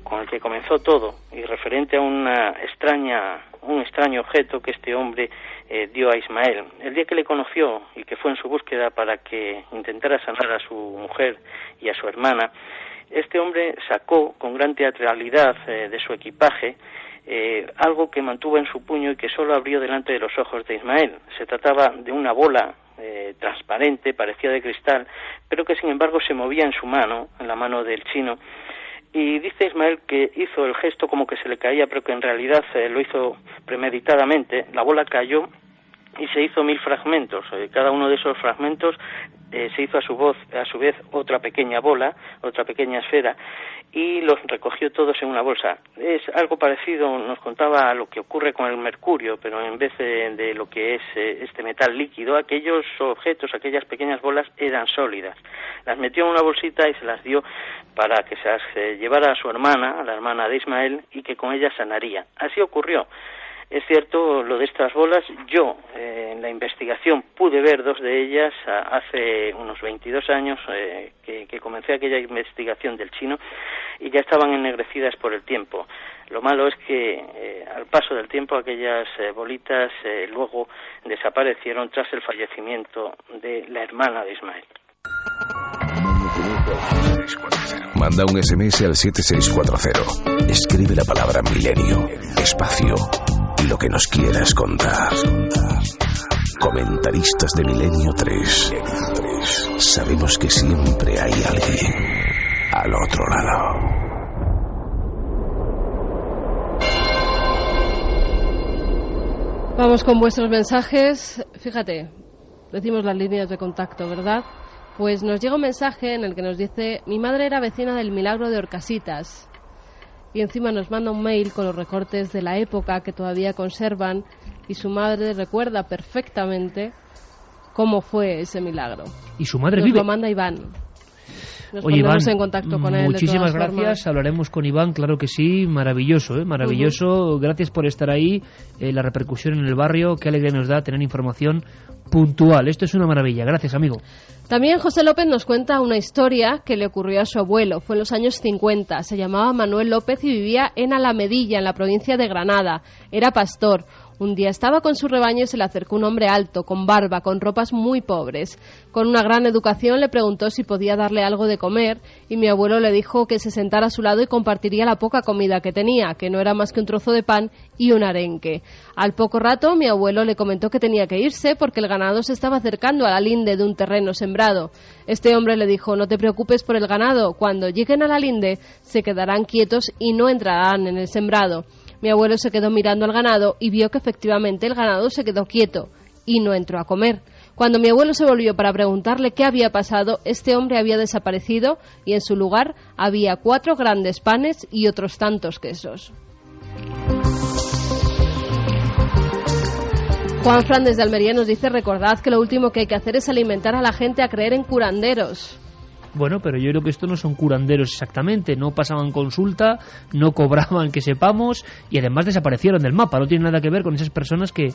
I: con el que comenzó todo, y referente a un extraño objeto que este hombre dio a Ismael. El día que le conoció y que fue en su búsqueda para que intentara sanar a su mujer y a su hermana, este hombre sacó con gran teatralidad de su equipaje algo que mantuvo en su puño y que solo abrió delante de los ojos de Ismael. Se trataba de una bola transparente, parecía de cristal, pero que sin embargo se movía en su mano, en la mano del chino. Y dice Ismael que hizo el gesto como que se le caía, pero que en realidad lo hizo premeditadamente. La bola cayó y se hizo 1000 fragmentos. Cada uno de esos fragmentos se hizo a su vez otra pequeña bola, otra pequeña esfera, y los recogió todos en una bolsa. Es algo parecido, nos contaba, a lo que ocurre con el mercurio, pero en vez de lo que es este metal líquido, aquellos objetos, aquellas pequeñas bolas eran sólidas. Las metió en una bolsita y se las dio para que se las llevara a su hermana, a la hermana de Ismael, y que con ella sanaría. Así ocurrió. Es cierto lo de estas bolas. Yo en la investigación pude ver 2 de ellas hace unos 22 años que comencé aquella investigación del chino, y ya estaban ennegrecidas por el tiempo. Lo malo es que al paso del tiempo aquellas bolitas luego desaparecieron tras el fallecimiento de la hermana de Ismael.
C: Manda un SMS al 7640. Escribe la palabra milenio, espacio, y lo que nos quieras contar. Comentaristas de Milenio 3. Sabemos que siempre hay alguien al otro lado.
B: Vamos con vuestros mensajes. Fíjate, decimos las líneas de contacto, ¿verdad? Pues nos llega un mensaje en el que nos dice: mi madre era vecina del Milagro de Orcasitas. Y encima nos manda un mail con los recortes de la época que todavía conservan, y su madre recuerda perfectamente cómo fue ese milagro.
A: Y su madre
B: nos
A: vive.
B: Lo manda Iván. Nos
A: Oye,
B: pondremos
A: Iván,
B: en contacto con él.
A: Muchísimas gracias, hablaremos con Iván, claro que sí, maravilloso, maravilloso. Gracias por estar ahí, la repercusión en el barrio, qué alegría nos da tener información puntual. Esto es una maravilla, gracias, amigo.
B: También José López nos cuenta una historia que le ocurrió a su abuelo. Fue en los años 50. Se llamaba Manuel López y vivía en Alamedilla, en la provincia de Granada. Era pastor. Un día estaba con su rebaño y se le acercó un hombre alto, con barba, con ropas muy pobres. Con una gran educación le preguntó si podía darle algo de comer, y mi abuelo le dijo que se sentara a su lado y compartiría la poca comida que tenía, que no era más que un trozo de pan y un arenque. Al poco rato mi abuelo le comentó que tenía que irse porque el ganado se estaba acercando a la linde de un terreno sembrado. Este hombre le dijo: no te preocupes por el ganado, cuando lleguen a la linde se quedarán quietos y no entrarán en el sembrado. Mi abuelo se quedó mirando al ganado y vio que efectivamente el ganado se quedó quieto y no entró a comer. Cuando mi abuelo se volvió para preguntarle qué había pasado, este hombre había desaparecido y en su lugar había 4 grandes panes y otros tantos quesos. Juan Fran desde Almería nos dice: recordad que lo último que hay que hacer es alimentar a la gente a creer en curanderos.
A: Bueno, pero yo creo que estos no son curanderos exactamente, no pasaban consulta, no cobraban que sepamos, y además desaparecieron del mapa. No tiene nada que ver con esas personas que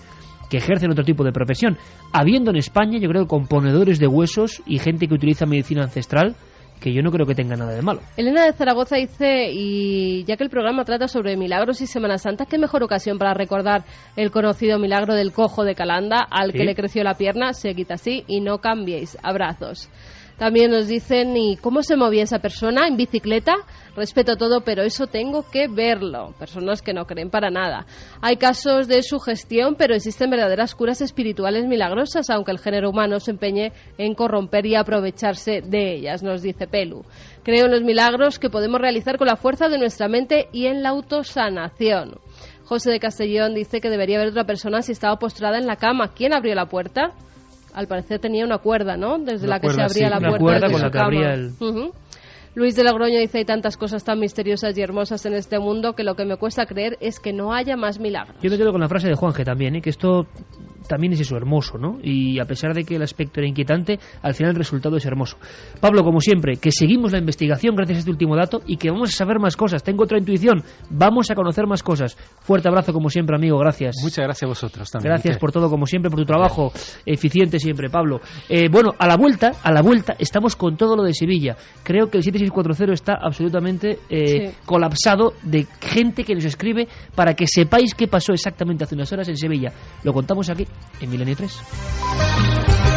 A: ejercen otro tipo de profesión. Habiendo en España, yo creo, componedores de huesos y gente que utiliza medicina ancestral, que yo no creo que tenga nada de malo.
B: Elena de Zaragoza dice: y ya que el programa trata sobre milagros y Semana Santa, qué mejor ocasión para recordar el conocido milagro del cojo de Calanda, al que le creció la pierna. Seguid así y no cambiéis. Abrazos. También nos dicen: ¿y cómo se movía esa persona? ¿En bicicleta? Respeto todo, pero eso tengo que verlo. Personas que no creen para nada. Hay casos de sugestión, pero existen verdaderas curas espirituales milagrosas, aunque el género humano se empeñe en corromper y aprovecharse de ellas, nos dice Pelu. Creo en los milagros que podemos realizar con la fuerza de nuestra mente y en la autosanación. José de Castellón dice que debería haber otra persona si estaba postrada en la cama. ¿Quién abrió la puerta? Al parecer tenía una cuerda, ¿no? Desde la que se abría la puerta.
A: Una cuerda con la que
B: abría
A: el...
B: Luis de Logroño dice: hay tantas cosas tan misteriosas y hermosas en este mundo que lo que me cuesta creer es que no haya más milagros.
A: Yo me quedo con la frase de Juanje también, que esto también es eso, hermoso, ¿no? Y a pesar de que el aspecto era inquietante, al final el resultado es hermoso. Pablo, como siempre, que seguimos la investigación gracias a este último dato y que vamos a saber más cosas. Tengo otra intuición, vamos a conocer más cosas. Fuerte abrazo, como siempre, amigo, gracias.
D: Muchas gracias a vosotros también.
A: Gracias por todo, como siempre, por tu trabajo eficiente siempre, Pablo. Bueno, a la vuelta estamos con todo lo de Sevilla. Creo que el 7640 está absolutamente colapsado de gente que nos escribe para que sepáis qué pasó exactamente hace unas horas en Sevilla. Lo contamos aquí. en Milenio 3.